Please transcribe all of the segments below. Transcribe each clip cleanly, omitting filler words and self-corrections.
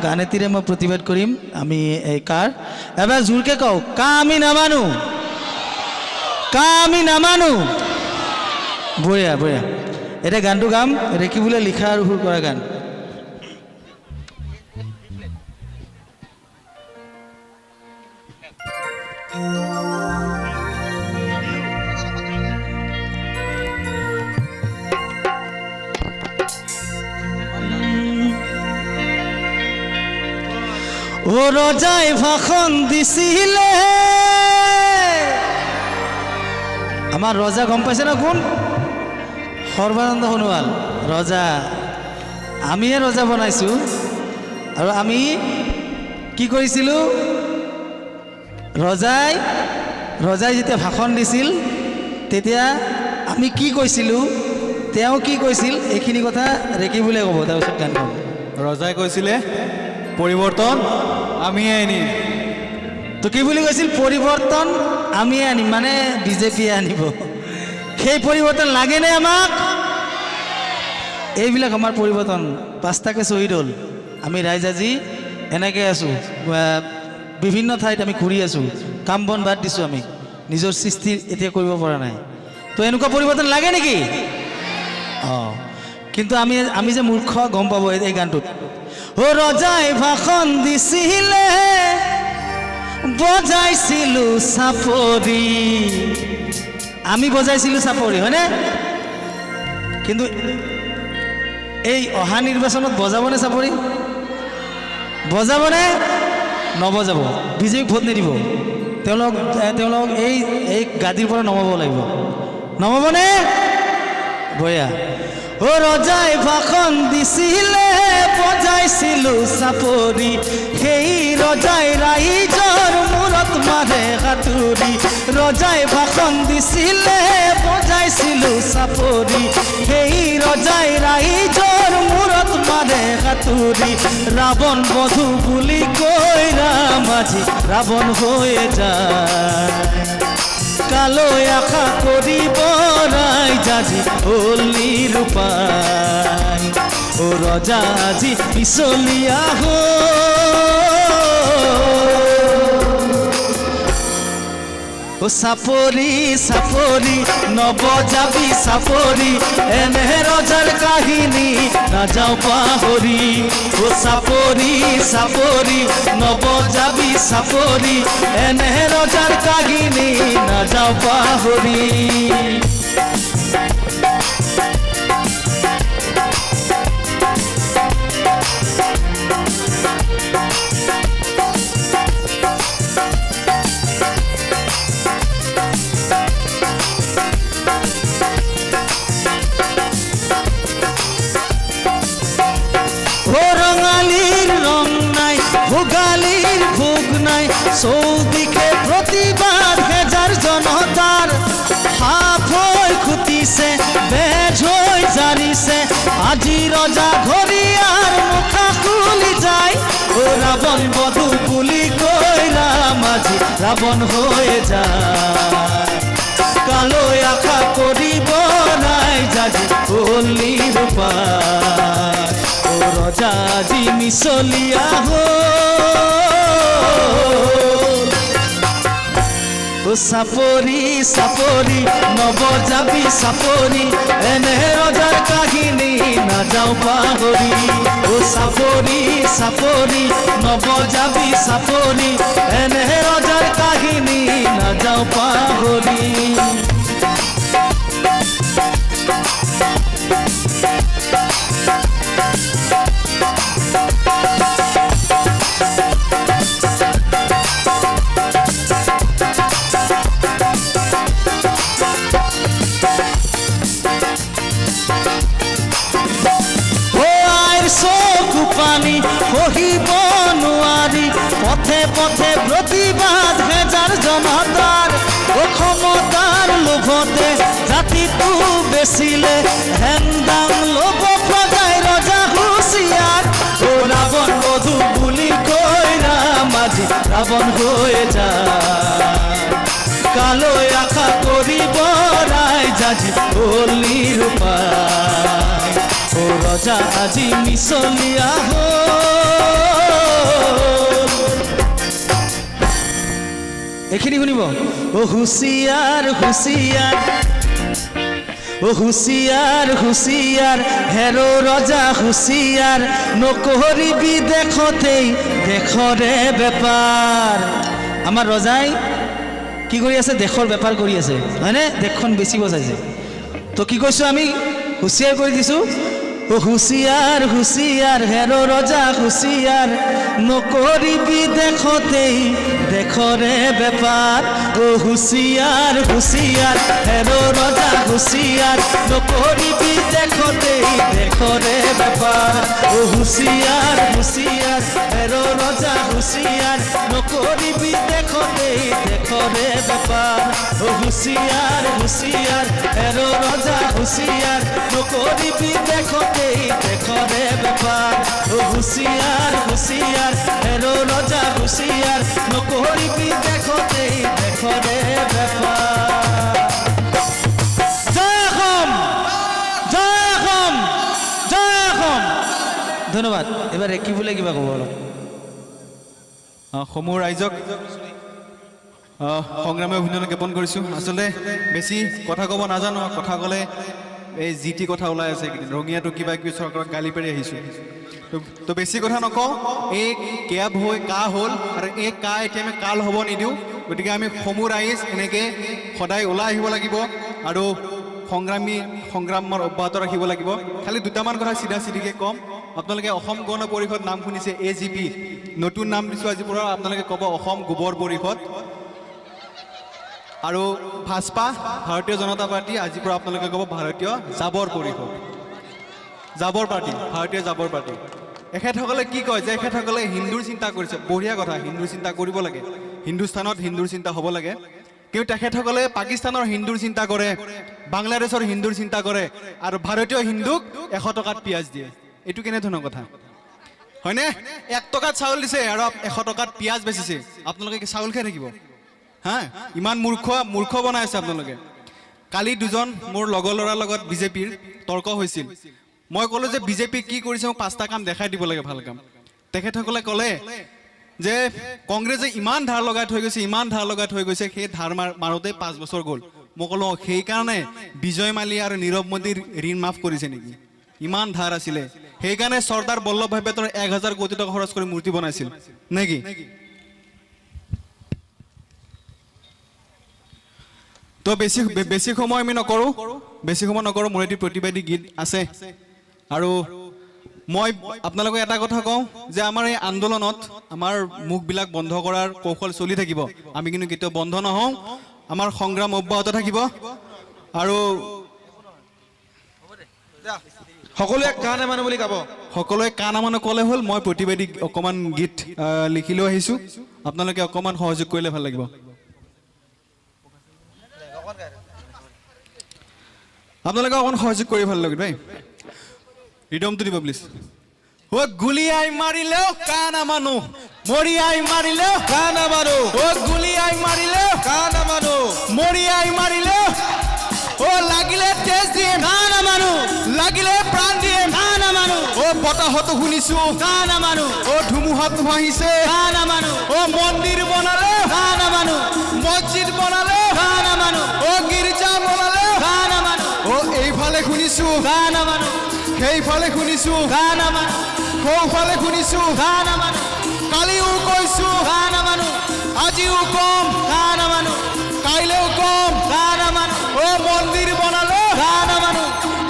গানেতিৰে মই প্ৰতিবাদ কৰিম আমি এই কাৰ এবাৰ জোৰকে কওঁ কা আমি নামানো বঢ়িয়া বঢ়িয়া এতিয়া গানটো গাম ৰেকিবুলে লিখা আৰু সুৰ কৰা গান ও ৰজাই ভাষণ দিছিলে আমাৰ ৰজা গম পাইছে না কোন সৰ্বানন্দ সোণোৱাল ৰজা আমিয়ে ৰজা বনাইছোঁ আৰু আমি কি কৰিছিলোঁ ৰজাই যেতিয়া ভাষণ দিছিল তেতিয়া আমি কি কৈছিলোঁ তেওঁ কি কৈছিল এইখিনি কথা ৰেকিবুলে ক'ব তাৰপিছত গান গাম ৰজাই কৈছিলে পৰিৱৰ্তন আমিয়ে আনিম তো কি বুলি কৈছিল পৰিৱৰ্তন আমিয়ে আনিম মানে বিজেপিয়ে আনিব সেই পৰিৱৰ্তন লাগেনে আমাক এইবিলাক আমাৰ পৰিৱৰ্তন পাঁচটাকে শ্বহীদ হ'ল আমি ৰাইজ আজি এনেকৈ আছোঁ বিভিন্ন ঠাইত আমি ঘূৰি আছোঁ কাম বন বাদ দিছোঁ আমি নিজৰ সৃষ্টি এতিয়া কৰিব পৰা নাই তো এনেকুৱা পৰিৱৰ্তন লাগে নেকি অঁ কিন্তু আমি যে মূৰ্খ গম পাব এই গানটোত ও ৰজাই ভাষণ দিছিলে বজাইছিলোঁ চাপৰি আমি বজাইছিলোঁ চাপৰি হয়নে কিন্তু এই অহা নিৰ্বাচনত বজাবনে চাপৰি বজাবনে নবজাব বিজেপিক ভোট নিদিব তেওঁলোক এই গাদীৰ পৰা নমাব লাগিব নমাবনে বঢ়িয়া ও ৰজাই ভাষণ দিছিলে বজাইছিলোঁ চাপৰি সেই ৰজাই ৰাইজৰ মূৰত মাৰে হাতুৰি ৰজাই ভাষণ দিছিলে বজাইছিলোঁ চাপৰি সেই ৰজাই ৰাইজৰ মূৰত মাৰে হাতুৰি ৰাৱণ বধু বুলি কৈ ৰাম আজি ৰাৱণ হৈ যায় কালৈ আশা কৰিব ৰাইজ আজি হ'ল নিৰূপায় ও ৰজা আজি পিছলীয়া ও চাপৰি চাপৰি নবজাবি চাপৰি এনে ৰজাৰ কাহিনী নাযাওঁ পাহৰি ও চাপৰি চাপৰি নবজাবি চাপৰি এনে ৰজাৰ কাহিনী নাযাওঁ পাহৰি ভোগালীর ভোগ নাই চৌদিকে প্রতিবাদ হেজার জনতার হাফ হয়ে খুটিছে বেজ হয়ে জারিছে আজি রজা ঘরিয়ার মুখা খুলি যায় ও রাবণ বধূ বুলি কই রাম আজি রাবণ হয়ে যায় কালো আশা করিব নাই যাজি হল নিরূপায় ও রজা আজি মিছলীয়া ও চাপৰি চাপৰি নবজাবি চাপৰি এনে ৰজাৰ কাহিনী নাযাওঁ পাহৰি ও চাপৰি চাপৰি নবজাবি চাপৰি এনে ৰজাৰ কাহিনী নাযাওঁ পাহৰি পানি কহিব নোৱাৰি পথে পথে প্ৰতিবাদ হেজাৰ জনতাৰ অসমতাৰ লোভতে জাতিটো বেচিলে হেনদাম ল'ব প্ৰজাই ৰজা হুঁচিয়াৰ ও ৰাৱণ বধূ বুলি কৈ ৰাম আজি ৰাৱণ হৈ যায় কালৈ আশা কৰিব ৰাইজ আজি হ'ল নিৰূপায় ও ৰজা আজি মিছলীয়া হ'ল কৰিব অ হুচিয়াৰ হুচিয়াৰ অ হুচিয়াৰ হুচিয়াৰ হেৰো ৰজা হুচিয়াৰ নকৰিবি দেখতেই দেশৰে বেপাৰ আমাৰ ৰজাই কি কৰি আছে দেশৰ বেপাৰ কৰি আছে হয়নে দেশখন বেচিব চাইছে তো কি কৈছোঁ আমি হুচিয়াৰ কৰি দিছোঁ অ হুচিয়াৰ হুচিয়াৰ হেৰো ৰজা হুচিয়াৰ নকৰিবি দেখতেই দেশৰে বেপাৰ অ হুচিয়াৰ হুচিয়াৰ হেৰো ৰজা হুচিয়াৰ নকৰিবি দেখতেই দেশৰে বেপাৰ অ হুচিয়াৰ হুচিয়াৰ হেৰো ৰজা হুচিয়াৰ নকৰিবি দেখতেই দেশৰে বেপাৰ অ হুচিয়াৰ হুচিয়াৰ হেৰো ৰজা হুচিয়াৰ নকৰিবি দেখতেই দেশৰে বেপাৰ অ হুচিয়াৰ হুচিয়াৰ হেৰো ৰজা হুচিয়াৰ নকৰিবি দেখতেই দেশৰে বেপাৰ জয় অসম জয় অসম জয় অসম ধন্যবাদ এবাৰ কি বোলে কিবা ক'ব অলপ সমূহ ৰাইজক সংগ্ৰামী অভিনন্দন জ্ঞাপন কৰিছোঁ আচলতে বেছি কথা ক'ব নাজানো কথা ক'লে এই যি টি কথা ওলাই আছে ৰঙিয়াটো কিবা কিবি চৰকাৰক গালি পাৰি আহিছোঁ তো বেছি কথা নকওঁ এই কেব হৈ কা হ'ল আৰু এই কা এতিয়া আমি কাল হ'ব নিদিওঁ গতিকে আমি সমূহ ৰাইজ এনেকৈ সদায় ওলাই আহিব লাগিব আৰু সংগ্ৰামৰ অব্যাহত ৰাখিব লাগিব খালি দুটামান কথা চিধা চিধিকৈ ক'ম আপোনালোকে অসম গণ পৰিষদ নাম শুনিছে AGP নতুন নাম দিছোঁ আজিৰ পৰা আপোনালোকে ক'ব অসম গোবৰ পৰিষদ আৰু ভাজপা ভাৰতীয় জনতা পাৰ্টি আজিৰ পৰা আপোনালোকে ক'ব ভাৰতীয় জাবৰ পৰিষদ জাবৰ পাৰ্টি ভাৰতীয় জাবৰ পাৰ্টি এখেতসকলে কি কয় যে এখেতসকলে হিন্দুৰ চিন্তা কৰিছে বঢ়িয়া কথা হিন্দুৰ চিন্তা কৰিব লাগে হিন্দুস্তানত হিন্দুৰ চিন্তা হ'ব লাগে কিন্তু তেখেতসকলে পাকিস্তানৰ হিন্দুৰ চিন্তা কৰে বাংলাদেশৰ হিন্দুৰ চিন্তা কৰে আৰু ভাৰতীয় হিন্দুক 100 টকাত পিঁয়াজ দিয়ে এইটো কেনেধৰণৰ কথা হয়নে 1 টকাত চাউল দিছে আৰু 100 টকাত পিঁয়াজ বেচিছে আপোনালোকে কি চাউল খাই থাকিব হা ইমান মূৰ্খ বনাই আছে আপোনালোকে কালি দুজন মোৰ লগৰ ল'ৰাৰ লগত বিজেপিৰ তৰ্ক হৈছিল মই ক'লো যে বিজেপি কি কৰিছে মোক 5টা কাম দেখাই দিব লাগে ভাল কাম তেখেতসকলে ক'লে যে কংগ্ৰেছে ইমান ধাৰ লগাই থৈ গৈছে সেই ধাৰ মাৰোতে 5 বছৰ গ'ল মই ক'লো সেইকাৰণে বিজয় মালিয়া আৰু নীৰৱ মোদীৰ ঋণ মাফ কৰিছে নেকি ইমান ধাৰ আছিলে সেইকাৰণে চৰ্দাৰ বল্লভভাই পেটেলৰ 1000 কোটি টকা খৰচ কৰি মূৰ্তি বনাইছিল নেকি তো বেছি সময় আমি নকৰোঁ মোৰ এটি প্ৰতিবাদী গীত আছে আৰু মই আপোনালোকক এটা কথা কওঁ যে আমাৰ এই আন্দোলনত আমাৰ মুখবিলাক বন্ধ কৰাৰ কৌশল চলি থাকিব আমি কিন্তু কেতিয়াও বন্ধ নহওঁ আমাৰ সংগ্ৰাম অব্যাহত থাকিব আৰু সকলোৱে কাণ নামানো বুলি গাব সকলোৱে কাণ নামানো ক'লে হ'ল মই প্ৰতিবাদী অকণমান গীত লিখি লৈ আহিছোঁ আপোনালোকে অকণমান সহযোগ কৰিলে ভাল লাগিব আপোনালোকে অকণ সহযোগ কৰি ভাল লাগে দেই ৰিদমটো দিব প্লিজ ও গুলিয়াই মাৰিলেও কা নামানো মৰিয়াই মাৰিলেও কা নামানো ও গুলিয়াই মাৰিলেও কা নামানো মৰিয়াই মাৰিলেও ও লাগিলে তেজ দিম কা নামানো লাগিলে প্ৰাণ দিম কা নামানো ও বতাহতো শুনিছো কা নামানো ও ধুমুহাত আহিছে কা নামানো ও মন্দিৰ বনালে কা নামানো মছজিদ বনালে কা নামানো ও গিৰ্জা বনালে কা নামানো ও এইফালে শুনিছো কা নামানো সেইফালে শুনিছো কা নামানো সৌফালে শুনিছো কা নামানো কালিও কৈছো কা নামানো আজিও কম কা নামানো কাইলেও কম কা নামানো ও মন্দিৰ বনালে কা নামানো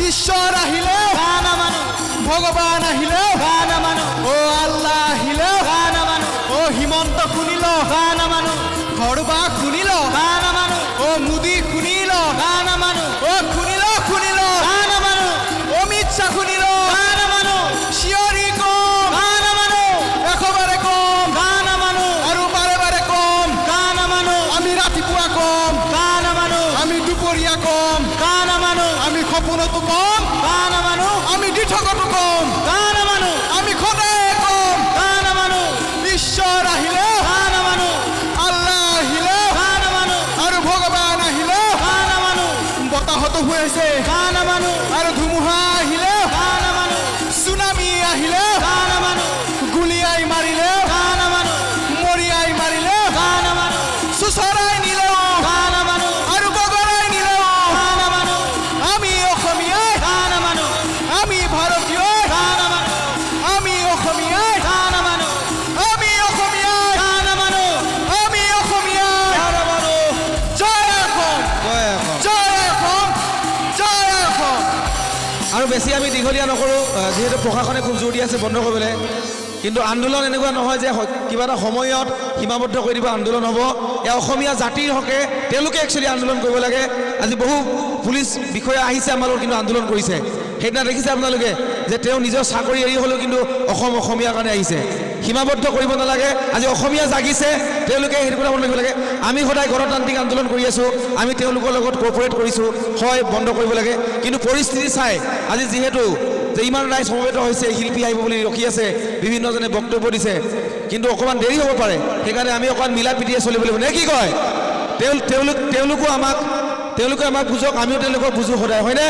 ঈশ্বৰ আহিলে কা নামানো ভগৱান আহিলে কা নামানো ও আল্লাহ আহিলে কা নামানো ও হিমন্ত শুনিল কা নামানো ঘৰবা শুনিল কা নামানো ও মোদী শুনিল কা নামানো ও শুনিল কা নামানো অমিত শ্বাহ শুনিল কা নামানো চিঞৰি কম কা নামানো এশবাৰে কম কা নামানো আৰু বাৰে বাৰে কম কা নামানো আমি ৰাতিপুৱা কম কা নামানো আমি দুপৰীয়া কম কা নামানো আমি সপোনতো কম কা নামানো আমি দিঠকতো কম কা নামানো আমি সদায় কম কা নামানো ঈশ্বৰ আহিলে কা নামানো আল্লাহ আহিলে কা নামানো আৰু ভগৱান আহিলে কা নামানো বতাহতো হৈ আছে কা নামানো আৰু ধুমুহা আহিলে কা নামানো চুনামি আহিলে কা নামানো গুলিয়াই মাৰিলে কা নামানো মৰিয়াই মাৰিলে কা নামানো চুচৰাই নিলে দীঘলীয়া নকৰোঁ যিহেতু প্ৰশাসনে খুব জোৰ দি আছে বন্ধ কৰিবলৈ কিন্তু আন্দোলন এনেকুৱা নহয় যে কিবা এটা সময়ত সীমাবদ্ধ কৰি দিব আন্দোলন হ'ব এয়া অসমীয়া জাতিৰ হকে তেওঁলোকে একচুৱেলি আন্দোলন কৰিব লাগে আজি বহু পুলিচ বিষয়া আহিছে আমাৰ লগত কিন্তু আন্দোলন কৰিছে সেইদিনা দেখিছে আপোনালোকে যে তেওঁ নিজৰ চাকৰি এৰি হ'লেও কিন্তু অসমীয়াৰ কাৰণে আহিছে সীমাবদ্ধ কৰিব নালাগে আজি অসমীয়া জাগিছে তেওঁলোকে সেইটো কথা মনত ৰাখিব লাগে আমি সদায় গণতান্ত্ৰিক আন্দোলন কৰি আছোঁ আমি তেওঁলোকৰ লগত কোঅপাৰেট কৰিছোঁ হয় বন্ধ কৰিব লাগে কিন্তু পৰিস্থিতি চাই আজি যিহেতু যে ইমান ৰাইজ সমবেত হৈছে শিল্পী আহিব বুলি ৰখি আছে বিভিন্নজনে বক্তব্য দিছে কিন্তু অকণমান দেৰি হ'ব পাৰে সেইকাৰণে আমি অকণমান মিলা প্ৰীতিৰে চলিব লাগিব নে কি কয় তেওঁলোকে আমাক বুজক আমিও তেওঁলোকক বুজোঁ সদায় হয়নে